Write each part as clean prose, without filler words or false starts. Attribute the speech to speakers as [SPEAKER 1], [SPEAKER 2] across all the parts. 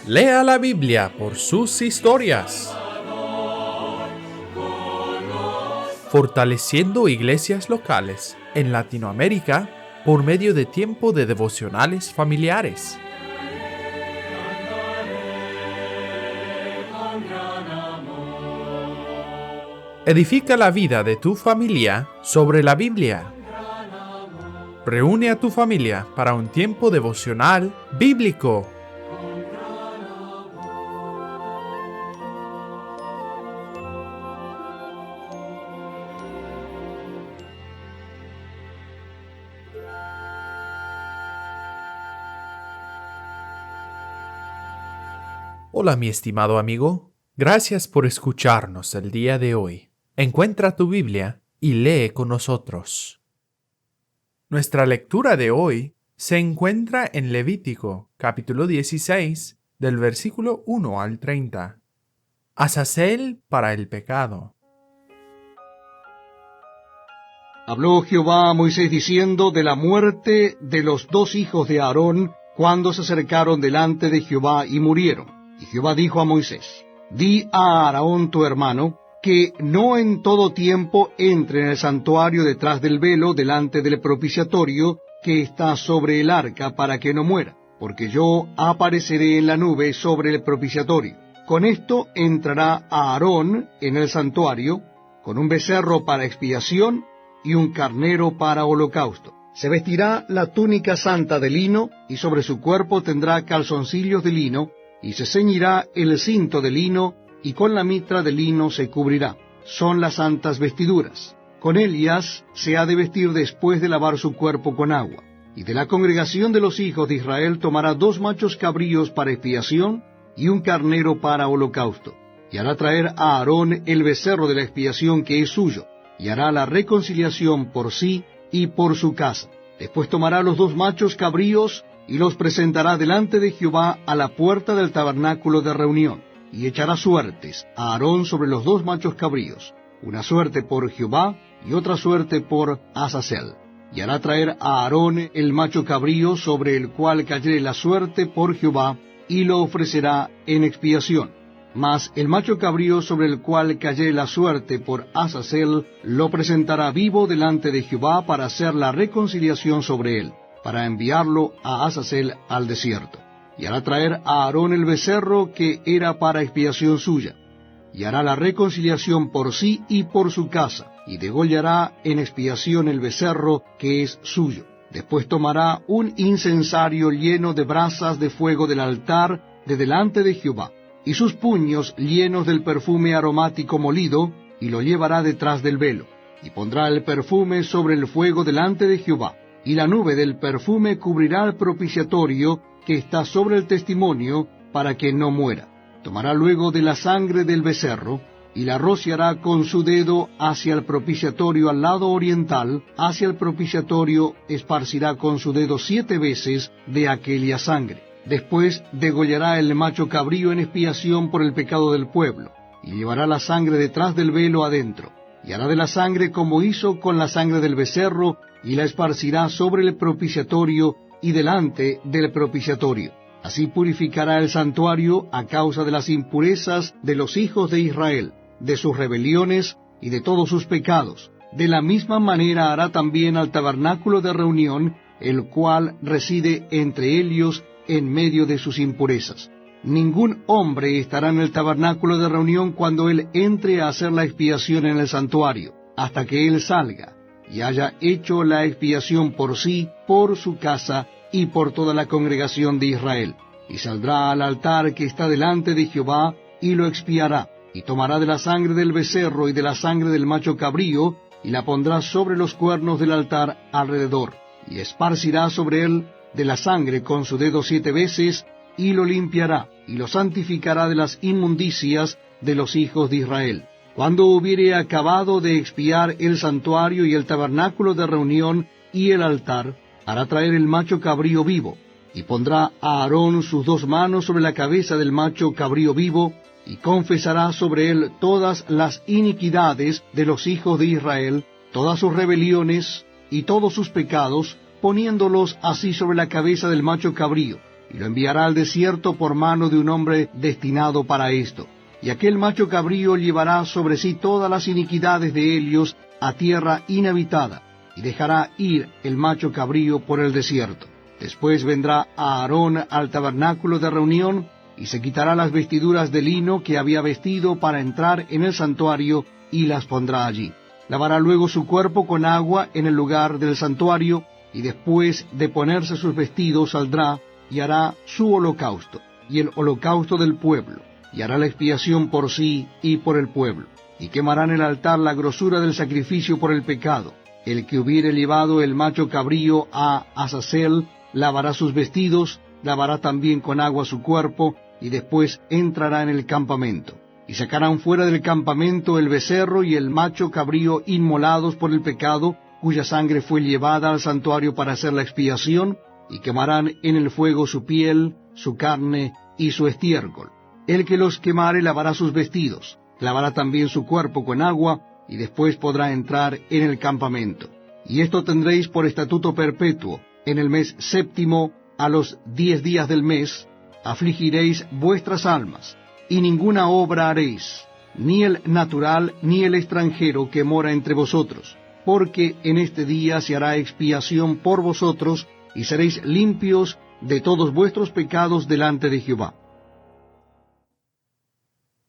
[SPEAKER 1] Lea la Biblia por sus historias. Fortaleciendo iglesias locales en Latinoamérica por medio de tiempo de devocionales familiares. Edifica la vida de tu familia sobre la Biblia. Reúne a tu familia para un tiempo devocional bíblico. Hola, mi estimado amigo. Gracias por escucharnos el día de hoy. Encuentra tu Biblia y lee con nosotros. Nuestra lectura de hoy se encuentra en Levítico, capítulo 16, del versículo 1 al 30. Azazel para el pecado.
[SPEAKER 2] Habló Jehová a Moisés diciendo de la muerte de los dos hijos de Aarón cuando se acercaron delante de Jehová y murieron. Y Jehová dijo a Moisés: Di a Aarón tu hermano, que no en todo tiempo entre en el santuario detrás del velo delante del propiciatorio que está sobre el arca, para que no muera, porque yo apareceré en la nube sobre el propiciatorio. Con esto entrará Aarón en el santuario, con un becerro para expiación y un carnero para holocausto. Se vestirá la túnica santa de lino, y sobre su cuerpo tendrá calzoncillos de lino, y se ceñirá el cinto de lino, y con la mitra de lino se cubrirá. Son las santas vestiduras. Con ellas se ha de vestir después de lavar su cuerpo con agua. Y de la congregación de los hijos de Israel tomará 2 machos cabríos para expiación, y un carnero para holocausto. Y hará traer a Aarón el becerro de la expiación que es suyo, y hará la reconciliación por sí y por su casa. Después tomará los 2 machos cabríos, y los presentará delante de Jehová a la puerta del tabernáculo de reunión, y echará suertes a Aarón sobre los 2 machos cabríos, una suerte por Jehová y otra suerte por Azazel. Y hará traer a Aarón el macho cabrío sobre el cual cayere la suerte por Jehová, y lo ofrecerá en expiación. Mas el macho cabrío sobre el cual cayere la suerte por Azazel lo presentará vivo delante de Jehová para hacer la reconciliación sobre él, para enviarlo a Azazel al desierto. Y hará traer a Aarón el becerro que era para expiación suya, y hará la reconciliación por sí y por su casa, y degollará en expiación el becerro que es suyo. Después tomará un incensario lleno de brasas de fuego del altar de delante de Jehová, y sus puños llenos del perfume aromático molido, y lo llevará detrás del velo, y pondrá el perfume sobre el fuego delante de Jehová, y la nube del perfume cubrirá el propiciatorio que está sobre el testimonio, para que no muera. Tomará luego de la sangre del becerro, y la rociará con su dedo hacia el propiciatorio al lado oriental, hacia el propiciatorio esparcirá con su dedo 7 veces de aquella sangre. Después degollará el macho cabrío en expiación por el pecado del pueblo, y llevará la sangre detrás del velo adentro, y hará de la sangre como hizo con la sangre del becerro, y la esparcirá sobre el propiciatorio y delante del propiciatorio. Así purificará el santuario a causa de las impurezas de los hijos de Israel, de sus rebeliones y de todos sus pecados. De la misma manera hará también al tabernáculo de reunión, el cual reside entre ellos en medio de sus impurezas. Ningún hombre estará en el tabernáculo de reunión cuando él entre a hacer la expiación en el santuario, hasta que él salga y haya hecho la expiación por sí, por su casa y por toda la congregación de Israel. Y saldrá al altar que está delante de Jehová, y lo expiará, y tomará de la sangre del becerro y de la sangre del macho cabrío, y la pondrá sobre los cuernos del altar alrededor, y esparcirá sobre él de la sangre con su dedo 7 veces, y lo limpiará, y lo santificará de las inmundicias de los hijos de Israel. Cuando hubiere acabado de expiar el santuario y el tabernáculo de reunión y el altar, hará traer el macho cabrío vivo, y pondrá a Aarón sus 2 manos sobre la cabeza del macho cabrío vivo, y confesará sobre él todas las iniquidades de los hijos de Israel, todas sus rebeliones y todos sus pecados, poniéndolos así sobre la cabeza del macho cabrío, y lo enviará al desierto por mano de un hombre destinado para esto. Y aquel macho cabrío llevará sobre sí todas las iniquidades de ellos a tierra inhabitada, y dejará ir el macho cabrío por el desierto. Después vendrá Aarón al tabernáculo de reunión, y se quitará las vestiduras de lino que había vestido para entrar en el santuario, y las pondrá allí. Lavará luego su cuerpo con agua en el lugar del santuario, y después de ponerse sus vestidos saldrá, y hará su holocausto, y el holocausto del pueblo, y hará la expiación por sí y por el pueblo. Y quemará en el altar la grosura del sacrificio por el pecado. El que hubiere llevado el macho cabrío a Azazel, lavará sus vestidos, lavará también con agua su cuerpo, y después entrará en el campamento. Y sacarán fuera del campamento el becerro y el macho cabrío inmolados por el pecado, cuya sangre fue llevada al santuario para hacer la expiación, y quemarán en el fuego su piel, su carne y su estiércol. El que los quemare lavará sus vestidos, lavará también su cuerpo con agua, y después podrá entrar en el campamento. Y esto tendréis por estatuto perpetuo: en el mes séptimo, a los 10 días del mes, afligiréis vuestras almas, y ninguna obra haréis, ni el natural ni el extranjero que mora entre vosotros, porque en este día se hará expiación por vosotros, y seréis limpios de todos vuestros pecados delante de Jehová.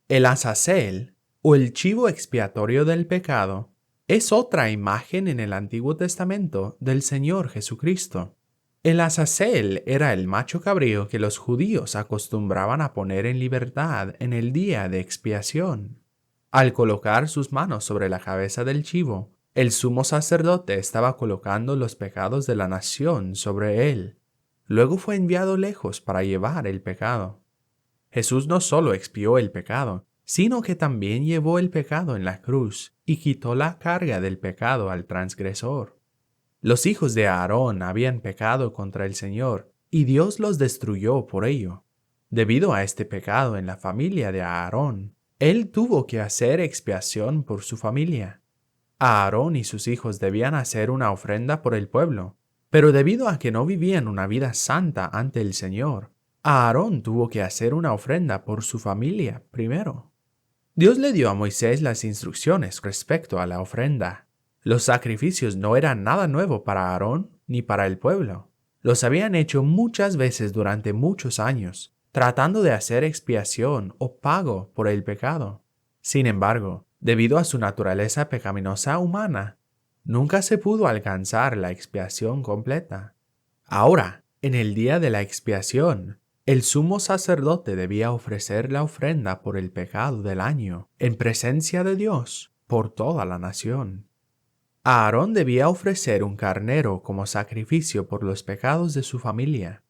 [SPEAKER 1] El Azazel, o el chivo expiatorio del pecado, es otra imagen en el Antiguo Testamento del Señor Jesucristo. El Azazel era el macho cabrío que los judíos acostumbraban a poner en libertad en el día de expiación. Al colocar sus manos sobre la cabeza del chivo, el sumo sacerdote estaba colocando los pecados de la nación sobre él. Luego fue enviado lejos para llevar el pecado. Jesús no solo expió el pecado, sino que también llevó el pecado en la cruz y quitó la carga del pecado al transgresor. Los hijos de Aarón habían pecado contra el Señor, y Dios los destruyó por ello. Debido a este pecado en la familia de Aarón, él tuvo que hacer expiación por su familia. Aarón y sus hijos debían hacer una ofrenda por el pueblo, pero debido a que no vivían una vida santa ante el Señor, Aarón tuvo que hacer una ofrenda por su familia primero. Dios le dio a Moisés las instrucciones respecto a la ofrenda. Los sacrificios no eran nada nuevo para Aarón ni para el pueblo. Los habían hecho muchas veces durante muchos años, tratando de hacer expiación o pago por el pecado. Sin embargo, debido a su naturaleza pecaminosa humana, nunca se pudo alcanzar la expiación completa. Ahora, en el día de la expiación, el sumo sacerdote debía ofrecer la ofrenda por el pecado del año, en presencia de Dios, por toda la nación. Aarón debía ofrecer un carnero como sacrificio por los pecados de su familia.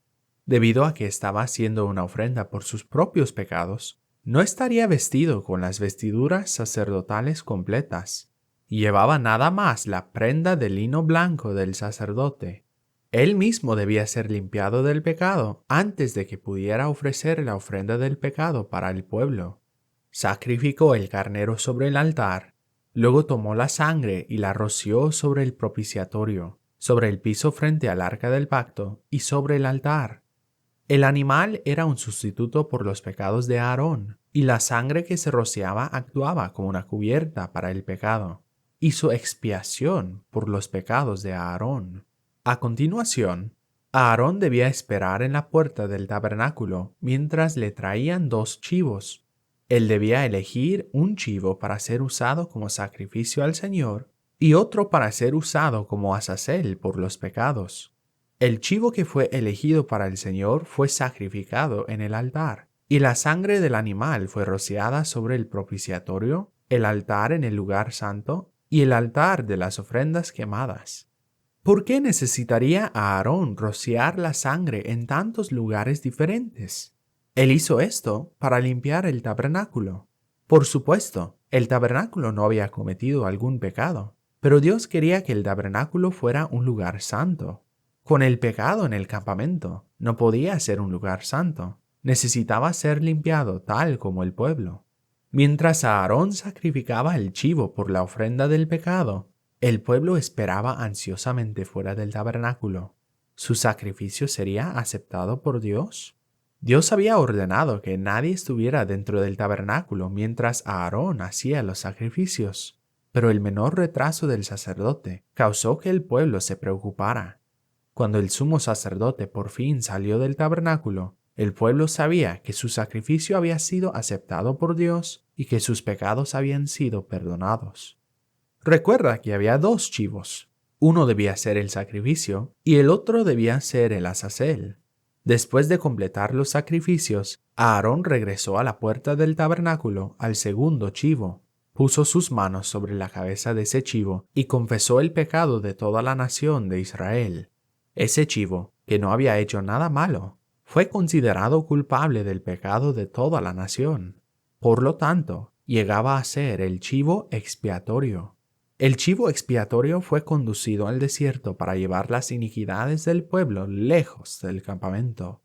[SPEAKER 1] Debido a que estaba haciendo una ofrenda por sus propios pecados, no estaría vestido con las vestiduras sacerdotales completas. Llevaba nada más la prenda de lino blanco del sacerdote. Él mismo debía ser limpiado del pecado antes de que pudiera ofrecer la ofrenda del pecado para el pueblo. Sacrificó el carnero sobre el altar, luego tomó la sangre y la roció sobre el propiciatorio, sobre el piso frente al arca del pacto y sobre el altar. El animal era un sustituto por los pecados de Aarón, y la sangre que se rociaba actuaba como una cubierta para el pecado. Hizo expiación por los pecados de Aarón. A continuación, Aarón debía esperar en la puerta del tabernáculo mientras le traían 2 chivos. Él debía elegir un chivo para ser usado como sacrificio al Señor y otro para ser usado como azazel por los pecados. El chivo que fue elegido para el Señor fue sacrificado en el altar, y la sangre del animal fue rociada sobre el propiciatorio, el altar en el lugar santo y el altar de las ofrendas quemadas. ¿Por qué necesitaría Aarón rociar la sangre en tantos lugares diferentes? Él hizo esto para limpiar el tabernáculo. Por supuesto, el tabernáculo no había cometido algún pecado, pero Dios quería que el tabernáculo fuera un lugar santo. Con el pecado en el campamento, no podía ser un lugar santo. Necesitaba ser limpiado tal como el pueblo. Mientras Aarón sacrificaba el chivo por la ofrenda del pecado, el pueblo esperaba ansiosamente fuera del tabernáculo. ¿Su sacrificio sería aceptado por Dios? Dios había ordenado que nadie estuviera dentro del tabernáculo mientras Aarón hacía los sacrificios, pero el menor retraso del sacerdote causó que el pueblo se preocupara. Cuando el sumo sacerdote por fin salió del tabernáculo, el pueblo sabía que su sacrificio había sido aceptado por Dios y que sus pecados habían sido perdonados. Recuerda que había 2 chivos. Uno debía ser el sacrificio y el otro debía ser el azazel. Después de completar los sacrificios, Aarón regresó a la puerta del tabernáculo al segundo chivo, puso sus manos sobre la cabeza de ese chivo y confesó el pecado de toda la nación de Israel. Ese chivo, que no había hecho nada malo, fue considerado culpable del pecado de toda la nación. Por lo tanto, llegaba a ser el chivo expiatorio. El chivo expiatorio fue conducido al desierto para llevar las iniquidades del pueblo lejos del campamento.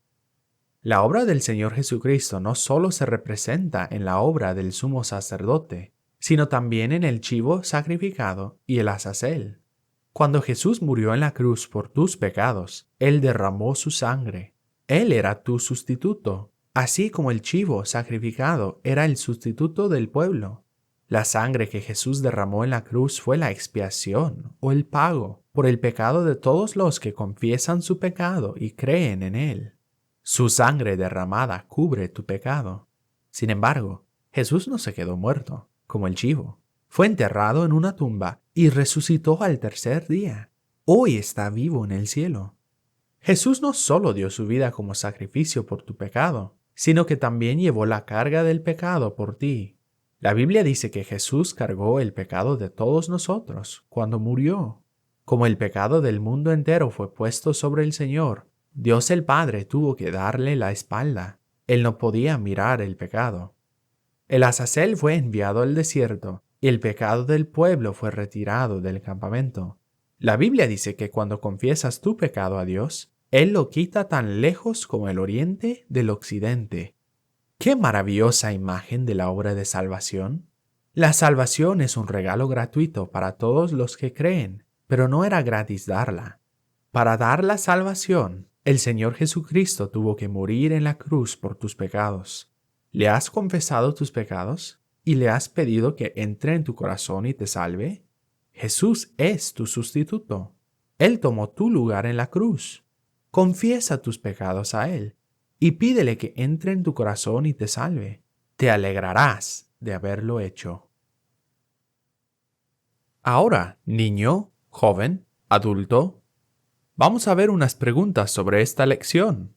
[SPEAKER 1] La obra del Señor Jesucristo no solo se representa en la obra del sumo sacerdote, sino también en el chivo sacrificado y el azazel. Cuando Jesús murió en la cruz por tus pecados, Él derramó su sangre. Él era tu sustituto, así como el chivo sacrificado era el sustituto del pueblo. La sangre que Jesús derramó en la cruz fue la expiación o el pago por el pecado de todos los que confiesan su pecado y creen en Él. Su sangre derramada cubre tu pecado. Sin embargo, Jesús no se quedó muerto, como el chivo. Fue enterrado en una tumba y resucitó al tercer día. Hoy está vivo en el cielo. Jesús no solo dio su vida como sacrificio por tu pecado, sino que también llevó la carga del pecado por ti. La Biblia dice que Jesús cargó el pecado de todos nosotros cuando murió. Como el pecado del mundo entero fue puesto sobre el Señor, Dios el Padre tuvo que darle la espalda. Él no podía mirar el pecado. El azazel fue enviado al desierto y el pecado del pueblo fue retirado del campamento. La Biblia dice que cuando confiesas tu pecado a Dios, Él lo quita tan lejos como el oriente del occidente. ¡Qué maravillosa imagen de la obra de salvación! La salvación es un regalo gratuito para todos los que creen, pero no era gratis darla. Para dar la salvación, el Señor Jesucristo tuvo que morir en la cruz por tus pecados. ¿Le has confesado tus pecados y le has pedido que entre en tu corazón y te salve? Jesús es tu sustituto. Él tomó tu lugar en la cruz. Confiesa tus pecados a Él y pídele que entre en tu corazón y te salve. Te alegrarás de haberlo hecho. Ahora, niño, joven, adulto, vamos a ver unas preguntas sobre esta lección.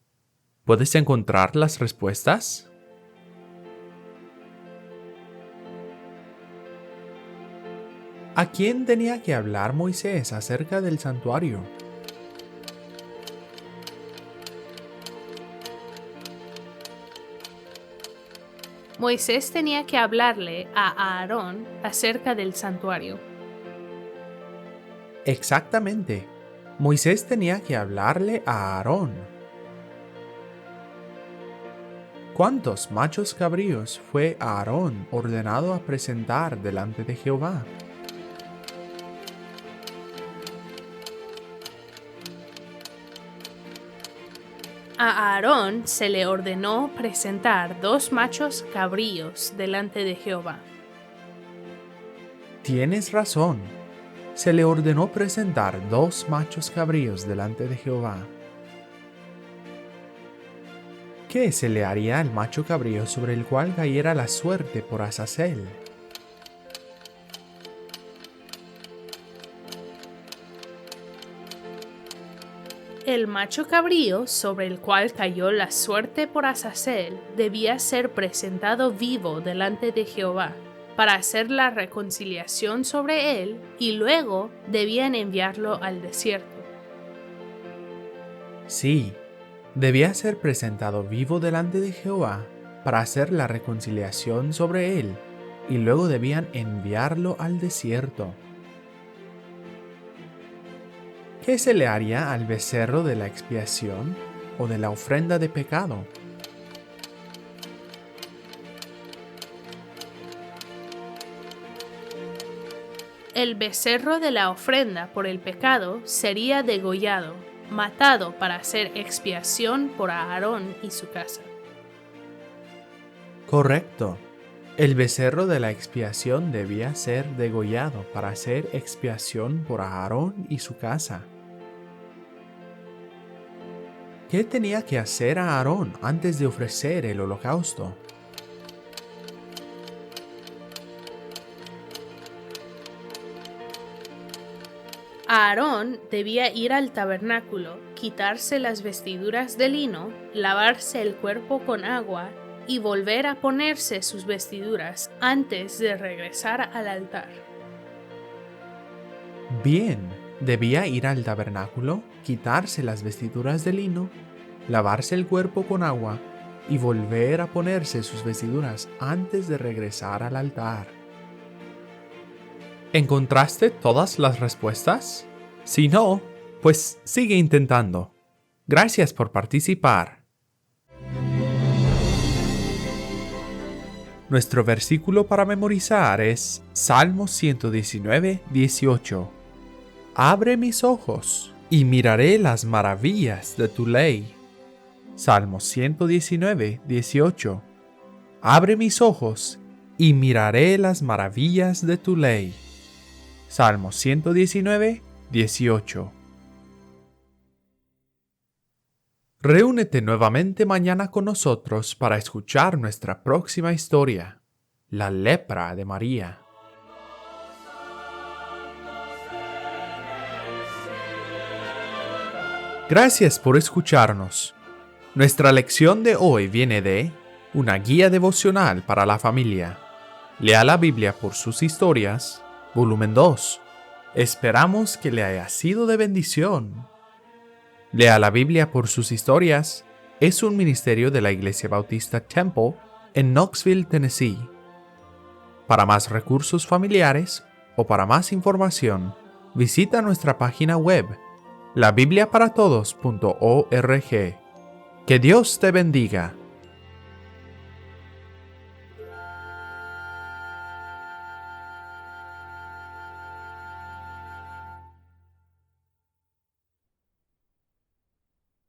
[SPEAKER 1] ¿Puedes encontrar las respuestas? ¿A quién tenía que hablar Moisés acerca del santuario?
[SPEAKER 3] Moisés tenía que hablarle a Aarón acerca del santuario.
[SPEAKER 1] Exactamente. Moisés tenía que hablarle a Aarón. ¿Cuántos machos cabríos fue Aarón ordenado a presentar delante de Jehová?
[SPEAKER 3] A Aarón se le ordenó presentar 2 machos cabríos delante de Jehová.
[SPEAKER 1] Tienes razón. Se le ordenó presentar 2 machos cabríos delante de Jehová. ¿Qué se le haría al macho cabrío sobre el cual cayera la suerte por Azazel?
[SPEAKER 3] El macho cabrío sobre el cual cayó la suerte por Azazel debía ser presentado vivo delante de Jehová para hacer la reconciliación sobre él y luego debían enviarlo al desierto.
[SPEAKER 1] Sí, debía ser presentado vivo delante de Jehová para hacer la reconciliación sobre él y luego debían enviarlo al desierto. ¿Qué se le haría al becerro de la expiación o de la ofrenda de pecado?
[SPEAKER 3] El becerro de la ofrenda por el pecado sería degollado matado para hacer expiación por Aarón y su casa.
[SPEAKER 1] Correcto. El becerro de la expiación debía ser degollado para hacer expiación por Aarón y su casa. ¿Qué tenía que hacer Aarón antes de ofrecer el holocausto?
[SPEAKER 3] Aarón debía ir al tabernáculo, quitarse las vestiduras de lino, lavarse el cuerpo con agua y volver a ponerse sus vestiduras antes de regresar al altar.
[SPEAKER 1] Bien, debía ir al tabernáculo, quitarse las vestiduras de lino, lavarse el cuerpo con agua y volver a ponerse sus vestiduras antes de regresar al altar. ¿Encontraste todas las respuestas? Si no, pues sigue intentando. Gracias por participar. Nuestro versículo para memorizar es Salmos 119, 18. Abre mis ojos y miraré las maravillas de tu ley. Salmos 119, 18. Abre mis ojos y miraré las maravillas de tu ley. Salmos 119, 18. Reúnete nuevamente mañana con nosotros para escuchar nuestra próxima historia, la lepra de María. Gracias por escucharnos. Nuestra lección de hoy viene de Una guía devocional para la familia. Lea la Biblia por sus historias, volumen 2. Esperamos que le haya sido de bendición. Lea la Biblia por sus historias es un ministerio de la Iglesia Bautista Temple en Knoxville, Tennessee. Para más recursos familiares o para más información, visita nuestra página web, labibliaparatodos.org. Que Dios te bendiga.